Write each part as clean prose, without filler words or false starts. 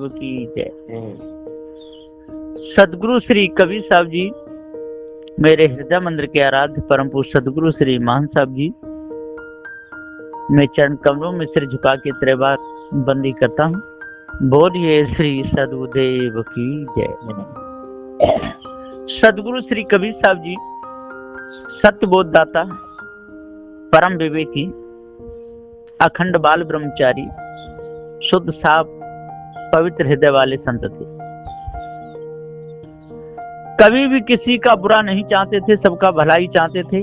ठाकुर की जय। सदगुरु श्री कबीर साहब जी, मेरे हृदय मंदिर के आराध्य परम पूज्य सदगुरु श्री महान साहब जी, मैं चरण कमलों में सिर झुका के 3 बार बंदी करता हूँ। बोलिए श्री सदगुरुदेव की जय। सदगुरु श्री कबीर साहब जी सत्य बोधदाता, परम विवेकी, अखंड बाल ब्रह्मचारी, शुद्ध साफ पवित्र हृदय वाले संत थे। कभी भी किसी का बुरा नहीं चाहते थे, सबका भला ही चाहते थे।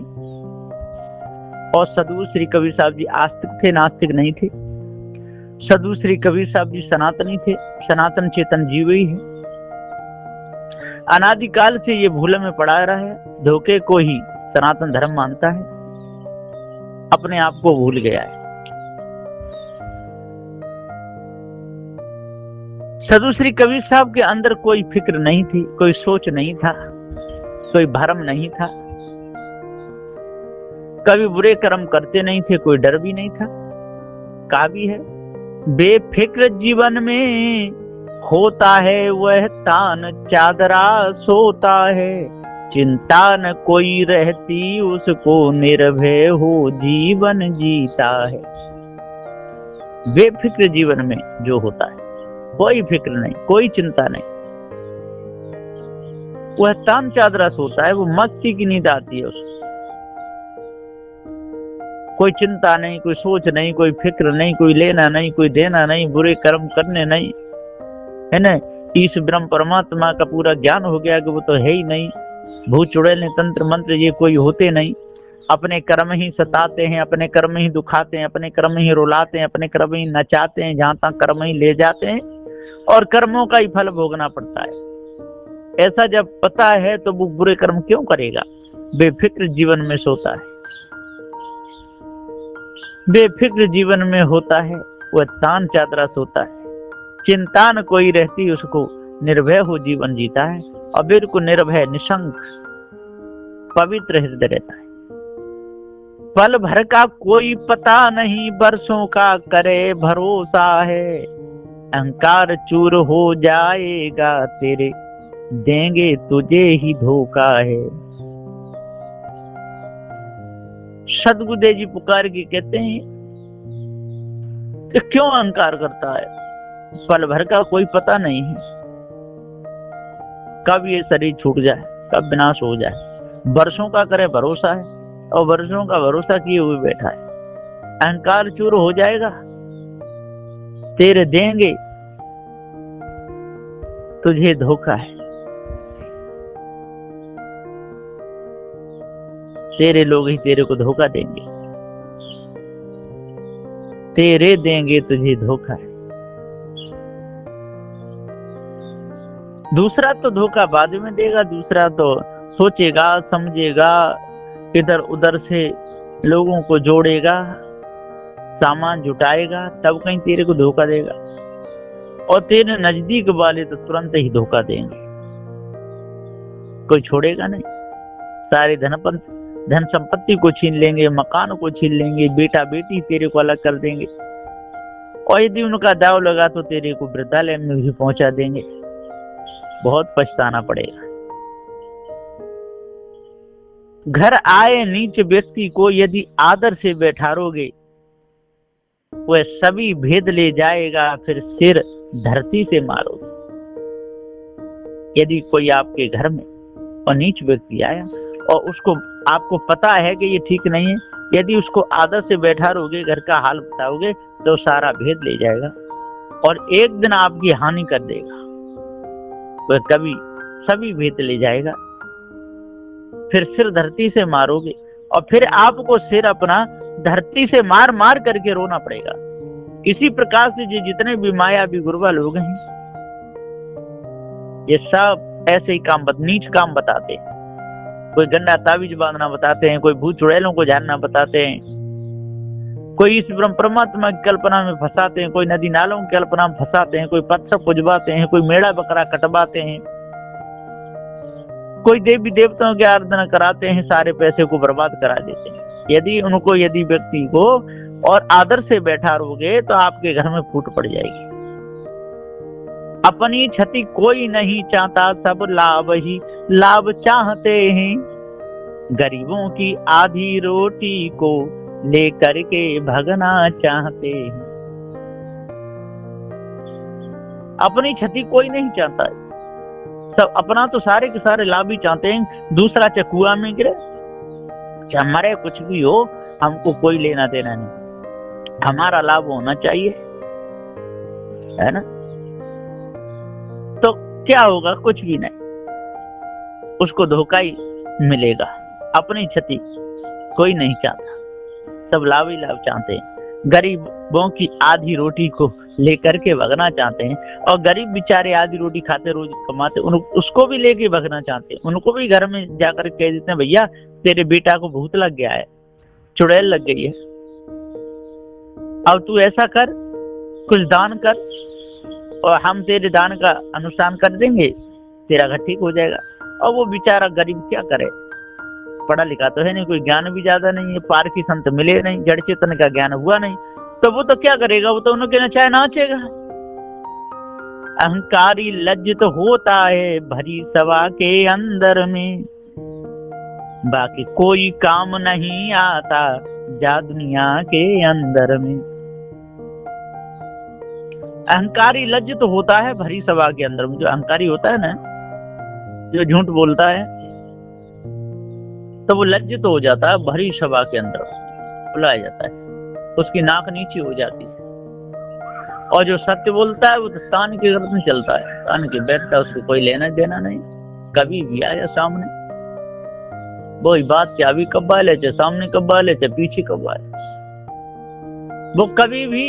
और सदगुरु श्री कबीर साहब जी आस्तिक थे, नास्तिक नहीं थे। सदगुरु श्री कबीर साहब जी सनातनी थे, सनातन चेतन जीव ही है। अनादिकाल से ये भूले में पड़ा रहा है, धोखे को ही सनातन धर्म मानता है, अपने आप को भूल गया है। सदगुरु श्री कबीर साहब के अंदर कोई फिक्र नहीं थी, कोई सोच नहीं था, कोई भरम नहीं था, कभी बुरे कर्म करते नहीं थे, कोई डर भी नहीं था। कहा भी है, बेफिक्र जीवन में होता है वह तान चादरा सोता है, चिंता न कोई रहती उसको निर्भय हो जीवन जीता है। बेफिक्र जीवन में जो होता है, कोई फिक्र नहीं, कोई चिंता नहीं, वह तान चादरा सोता है, वो मस्ती की नींद आती है उसको। कोई चिंता नहीं, कोई सोच नहीं, कोई फिक्र नहीं, कोई लेना नहीं, कोई देना नहीं, बुरे कर्म करने नहीं, है ना। ईश ब्रह्म परमात्मा का पूरा ज्ञान हो गया कि वो तो है ही नहीं। भूत चुड़ैल तंत्र मंत्र ये कोई होते नहीं, अपने कर्म ही सताते हैं, अपने कर्म ही दुखाते हैं, अपने कर्म ही रुलाते हैं, अपने कर्म ही नचाते हैं, जहां तक कर्म ही ले जाते हैं और कर्मों का ही फल भोगना पड़ता है। ऐसा जब पता है तो वो बुरे कर्म क्यों करेगा। बेफिक्र जीवन में सोता है, बेफिक्र जीवन में होता है वह तान चादरा सोता है, चिंता न कोई रहती उसको निर्भय हो जीवन जीता है। और बिल्कुल निर्भय निशंक पवित्र हृदय रहता है। पल भर का कोई पता नहीं, बरसों का करे भरोसा है, अहंकार चूर हो जाएगा तेरे देंगे तुझे ही धोखा है। सदगुरुदेव जी पुकार के कहते हैं कि क्यों अहंकार करता है, पल भर का कोई पता नहीं है, कब ये शरीर छूट जाए, कब विनाश हो जाए। वर्षों का करे भरोसा है और वर्षों का भरोसा किए हुए बैठा है। अहंकार चूर हो जाएगा, तेरे देंगे तुझे धोखा है। तेरे लोग ही तेरे को धोखा देंगे, तेरे देंगे तुझे धोखा है। दूसरा तो धोखा बाद में देगा, दूसरा तो सोचेगा समझेगा, इधर उधर से लोगों को जोड़ेगा, सामान जुटाएगा, तब कहीं तेरे को धोखा देगा। और तेरे नजदीक वाले तो तुरंत ही धोखा देंगे, कोई छोड़ेगा नहीं। सारे धन संपत्ति को छीन लेंगे, मकान को छीन लेंगे, बेटा बेटी तेरे को अलग कर देंगे। और यदि उनका दाव लगा तो तेरे को वृद्धालय में भी पहुंचा देंगे, बहुत पछताना पड़ेगा। घर आए नीच व्यक्ति को यदि आदर से बैठारोगे, वह सभी भेद ले जाएगा, फिर सिर धरती से मारोगे। यदि कोई आपके घर में और नीच व्यक्ति आया और उसको आपको पता है कि ये ठीक नहीं है, यदि उसको आदर से बैठारोगे, घर का हाल बताओगे, तो सारा भेद ले जाएगा और एक दिन आपकी हानि कर देगा। वह कभी सभी भेद ले जाएगा, फिर सिर धरती से मारोगे और फिर आपको सिर अपना धरती से मार मार करके रोना पड़ेगा। इसी प्रकार से ये जितने भी माया भी गुरुवा लोग हैं, ये सब ऐसे ही काम नीच काम बताते हैं। कोई गंदा ताबीज बांधना बताते हैं, कोई भूत चुड़ैलों को जानना बताते हैं, कोई इस ब्रह्म परमात्मा की कल्पना में फंसाते हैं, कोई नदी नालों की कल्पना में फंसाते हैं, कोई पत्थर पुजवाते हैं, कोई मेढ़ा बकरा कटवाते हैं, कोई देवी देवताओं की आराधना कराते हैं, सारे पैसे को बर्बाद करा देते हैं। यदि व्यक्ति को और आदर से बैठा रहोगे तो आपके घर में फूट पड़ जाएगी। अपनी क्षति कोई नहीं चाहता, सब लाभ ही लाभ चाहते हैं। गरीबों की आधी रोटी को लेकर के भगना चाहते हैं। अपनी क्षति कोई नहीं चाहता है, सब अपना तो सारे के सारे लाभ ही चाहते हैं। दूसरा चाहे कुआं में गिरे, चाहे मरे, कुछ भी हो, हमको कोई लेना देना नहीं, हमारा लाभ होना चाहिए, है ना। तो क्या होगा? कुछ भी नहीं, उसको धोखा ही मिलेगा। अपनी क्षति कोई नहीं चाहता, सब लाभ ही लाभ चाहते हैं। गरीबों की आधी रोटी को लेकर के भगना चाहते हैं, और गरीब बेचारे आधी रोटी खाते, रोज कमाते, उसको भी लेके भगना चाहते हैं। उनको भी घर में जाकर कह देते हैं, भैया तेरे बेटा को भूत लग गया है, चुड़ैल लग गई है, अब तू ऐसा कर, कुछ दान कर और हम तेरे दान का अनुष्ठान कर देंगे, तेरा घर ठीक हो जाएगा। और वो बेचारा गरीब क्या करे, पढ़ा लिखा तो है नहीं, कोई ज्ञान भी ज्यादा नहीं है, पार की संत मिले नहीं, जड़ चेतन का ज्ञान हुआ नहीं, तो वो तो क्या करेगा? वो तो उन्होंने चाहे नाचेगा। अहंकारी लज्जित होता है भरी सभा के अंदर में, बाकी कोई काम नहीं आता जा दुनिया के अंदर में। अहंकारी लज्जित होता है भरी सभा के अंदर में। जो अहंकारी होता है ना, जो झूठ बोलता है, तो वो लज्जित हो जाता है, भरी सभा के अंदर बुलाया जाता है, उसकी नाक नीचे हो जाती है। और जो सत्य बोलता है वो तो तान के गर्द में चलता है, तान के बैठता है, उसको कोई लेना देना नहीं। कभी भी आया सामने, वही बात, क्या भी कब्बा ले, चाहे सामने कब्बा ले, चाहे पीछे कब्बा ले, वो कभी भी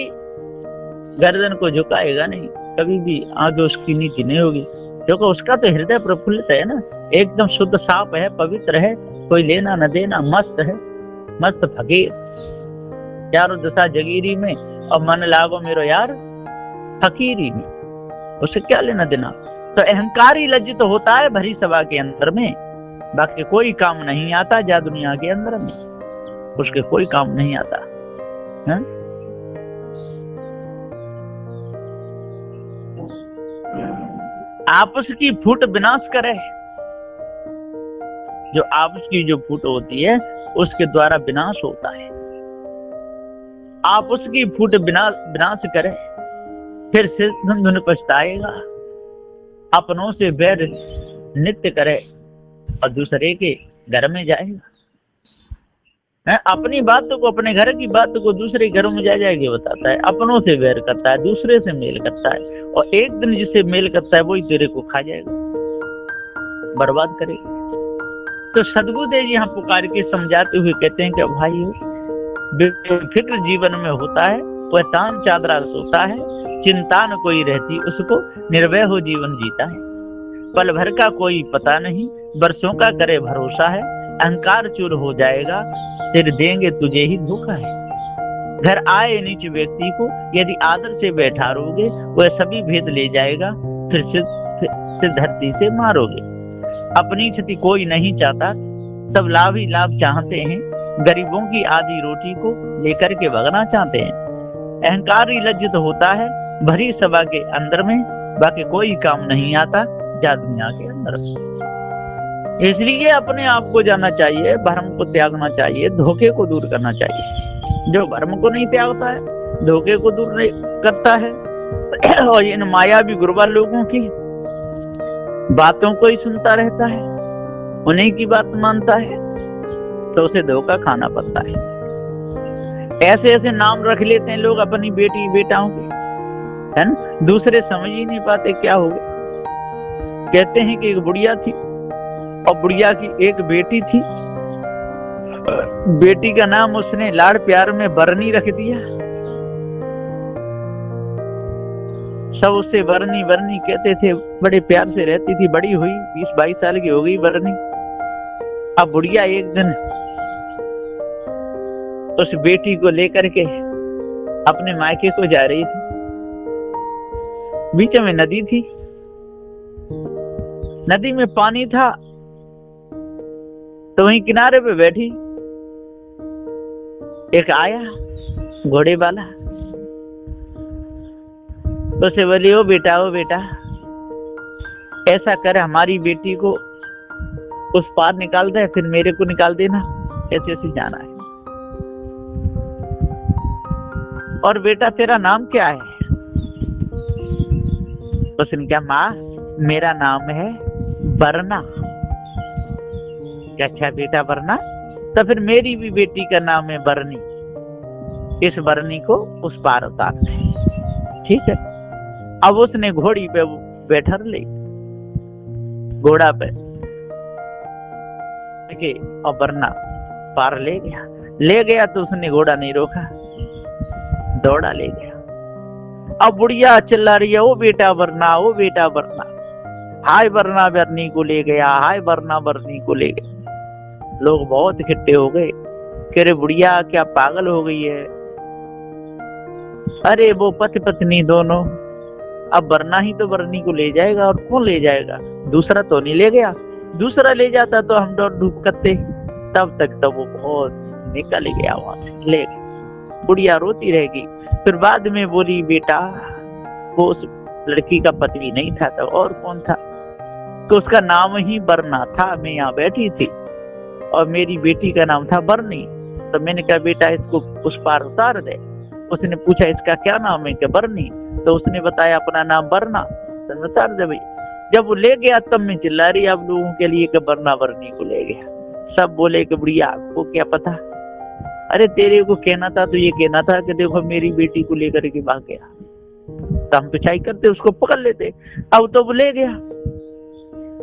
गर्दन को झुकाएगा नहीं, कभी भी आगे उसकी नीति नहीं होगी, क्योंकि उसका तो हृदय प्रफुल्लित है ना, एकदम शुद्ध साफ है, पवित्र है, कोई लेना न देना, मस्त है, मस्त फकीर, चारों दशा जगीरी में, और मन लागो मेरो यार फकीरी में, उसे क्या लेना देना। तो अहंकारी लज्जित तो होता है भरी सभा के अंदर में, बाकी कोई काम नहीं आता जा दुनिया के अंदर में, उसके कोई काम नहीं आता है? आपस की फूट विनाश करे, जो आपस की जो फूट होती है उसके द्वारा विनाश होता है। आपस की फूट विनाश करे, फिर से धुन पछताएगा। अपनों से बैर नित्य करे और दूसरे के घर में जाएगा। अपनी बात को, अपने घर की बात को दूसरे घरों में जा जाएगी बताता है, अपनों से बैर करता है, दूसरे से मेल करता है, और एक दिन जिसे मेल करता है वही तेरे को खा जाएगा, बर्बाद करेगा। तो सदगुरुदेव जी यहाँ पुकार के समझाते हुए कहते हैं कि भाई बेफिक्र जीवन में होता है, वह तान चादरा सोता है, चिंता न कोई रहती उसको, निर्भय हो जीवन जीता है। पल भर का कोई पता नहीं, बरसों का करे भरोसा है, अहंकार चूर हो जाएगा, फिर देंगे तुझे ही धोखा है। घर आए नीच व्यक्ति को यदि आदर से बैठारोगे, वह सभी भेद ले जाएगा, फिर धरती से मारोगे। अपनी क्षति कोई नहीं चाहता, सब लाभ ही लाभ चाहते हैं, गरीबों की आधी रोटी को लेकर के भगना चाहते हैं। अहंकारी लज्जित होता है भरी सभा के अंदर में, बाकी कोई काम नहीं आता जा दुनिया के अंदर। इसलिए अपने आप को जानना चाहिए, भ्रम को त्यागना चाहिए, धोखे को दूर करना चाहिए। जो भ्रम को नहीं त्यागता है, धोखे को दूर नहीं करता है, और इन मायावी गुरुवार लोगों की बातों को ही सुनता रहता है, उन्हीं की बात मानता है, तो उसे धोखा खाना पड़ता है। ऐसे ऐसे नाम रख लेते हैं लोग अपनी बेटी बेटाओं के, है ना, दूसरे समझ ही नहीं पाते क्या हो गया। कहते हैं कि एक बुढ़िया थी और बुढ़िया की एक बेटी थी, बेटी का नाम उसने लाड़ प्यार में बरनी रख दिया। सब उससे बरनी बरनी कहते थे, बड़े प्यार से रहती थी, बड़ी हुई 20-22 साल की हो गई बरनी। अब बुढ़िया एक दिन उस बेटी को लेकर के अपने मायके को जा रही थी, बीच में नदी थी, नदी में पानी था, तो वहीं किनारे पे बैठी एक आया घोड़े वाला, तो उसे बोली, ओ बेटा ऐसा कर हमारी बेटी को उस पार निकाल दे, फिर मेरे को निकाल देना, ऐसे ऐसे जाना है। और बेटा तेरा नाम क्या है? उसने कहा माँ मेरा नाम है वरना। अच्छा बेटा वरना, तो फिर मेरी भी बेटी का नाम है बरनी, इस बरनी को उस पार उतार दे। ठीक है। अब उसने घोड़ी पे बैठा ले, घोड़ा पे और वरना पार ले गया तो उसने घोड़ा नहीं रोका, दौड़ा ले गया। अब बुढ़िया चिल्ला रही है ओ बेटा वरना, ओ बेटा वरना, हाय वरना बरनी को ले गया, हाय वरना बरनी को ले गया। लोग बहुत इकट्ठे हो गए, कह रहे बुढ़िया क्या पागल हो गई है? अरे वो पति पत्नी दोनों, अब वरना ही तो बरनी को ले जाएगा, और कौन ले जाएगा? दूसरा तो नहीं ले गया, दूसरा ले जाता तो हम डूब करते। तब तक तो वो बहुत निकल गया वहां से, ले गया। बुढ़िया रोती रहेगी। फिर बाद में बोली बेटा वो उस लड़की का पति नहीं था तो और कौन था? तो उसका नाम ही वरना था। मैं यहाँ बैठी थी और मेरी बेटी का नाम था बरनी, तो मैंने कहा बेटा इसको उस पार उतार दे। उसने पूछा इसका क्या नाम है? क्या बरनी? तो उसने बताया अपना नाम वरना, तो उतार दे भाई। जब वो ले गया तब मैं चिल्ला रही अब लोगों के लिए कि वरना बरनी को ले गया। सब बोले कि बुढ़िया आपको क्या पता? अरे तेरे को कहना था तो ये कहना था कि देखो मेरी बेटी को लेकर के भाग गया, तो हम पिछाई करते उसको पकड़ लेते। अब तो वो ले गया।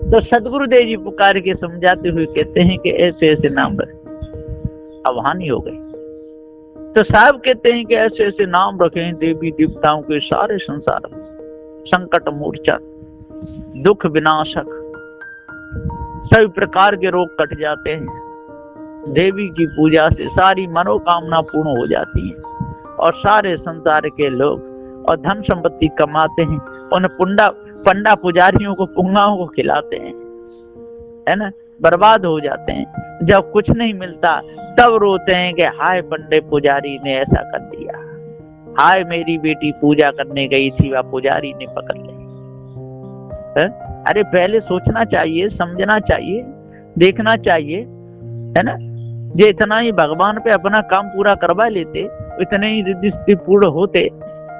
तो सदगुरुदेव जी पुकार के समझाते हुए कहते हैं कि ऐसे ऐसे नाम रखे। अब हानि हो गई तो साहब कहते हैं कि ऐसे ऐसे नाम रखें देवी देवताओं के सारे संसार में, संकट मोचन, दुख विनाशक, सभी प्रकार के रोग कट जाते हैं। देवी की पूजा से सारी मनोकामना पूर्ण हो जाती है और सारे संसार के लोग और धन संपत्ति कमाते हैं। उन पंडा पुजारियों को पुंगाओं को खिलाते हैं, है ना, बर्बाद हो जाते हैं। जब कुछ नहीं मिलता तब रोते हैं कि हाय पंडे पुजारी ने ऐसा कर दिया, हाय मेरी बेटी पूजा करने गई थी वह पुजारी ने पकड़ ली। अरे पहले सोचना चाहिए, समझना चाहिए, देखना चाहिए, है ना। जो इतना ही भगवान पे अपना काम पूरा करवा लेते, इतने ही रिद्धि पूर्ण होते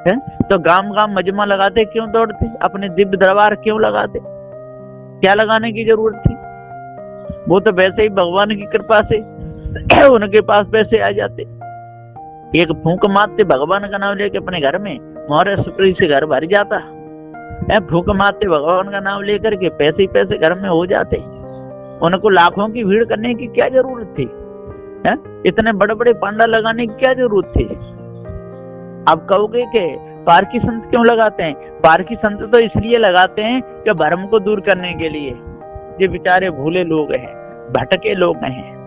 हैं, तो गांव गांव मजमा लगाते क्यों दौड़ते? अपने दिव्य दरबार क्यों लगाते? क्या लगाने की जरूरत थी? वो तो वैसे ही भगवान की कृपा से उनके पास पैसे आ जाते। एक फूंक मारते भगवान का नाम लेके अपने घर में, मोहरे सुपरी से घर भर जाता है। फूंक मारते भगवान का नाम लेकर के पैसे ही पैसे घर में हो जाते। उनको लाखों की भीड़ करने की क्या जरूरत थी? है? इतने बड़े बड़े पांडा लगाने की क्या जरूरत थी? अब कहोगे कि पारकी संत क्यों लगाते हैं? पारकी संत तो इसलिए लगाते हैं कि भ्रम को दूर करने के लिए। ये बेचारे भूले लोग हैं, भटके लोग हैं,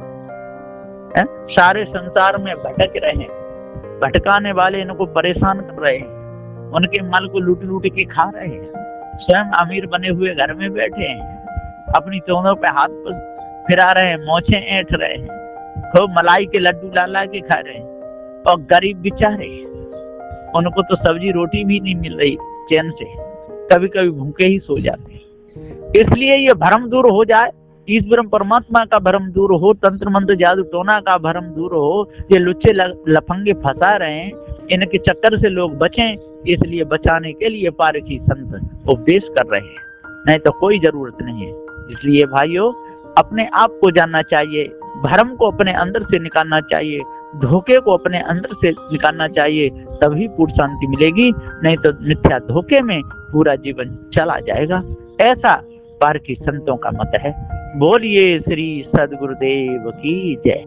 सारे संसार में भटक रहे हैं, भटकाने वाले इनको परेशान कर रहे हैं, उनके माल को लूट लूट के खा रहे हैं। स्वयं अमीर बने हुए घर में बैठे हैं, अपनी चौधों पे हाथ फिरा रहे हैं, मोछे ऐंठ रहे हैं, खूब मलाई के लड्डू ला के खा रहे हैं। और गरीब बेचारे, उनको तो सब्जी रोटी भी नहीं मिल रही चैन से, कभी कभी भूखे ही सो जाते हैं। इसलिए ये भ्रम दूर हो जाए, ईश्वर परमात्मा का भ्रम दूर हो, तंत्र मंत्र जादू टोना का भ्रम दूर हो। ये लुच्चे लफंगे फंसा रहे हैं, इनके चक्कर से लोग बचें, इसलिए बचाने के लिए पारकी संत उपदेश कर रहे हैं, नहीं तो कोई जरूरत नहीं है। इसलिए भाइयों अपने आप को जानना चाहिए, भ्रम को अपने अंदर से निकालना चाहिए, धोखे को अपने अंदर से निकालना चाहिए, तभी पूर्ण शांति मिलेगी। नहीं तो मिथ्या धोखे में पूरा जीवन चला जाएगा। ऐसा पारकी संतों का मत है। बोलिए श्री सद्गुरुदेव की जय।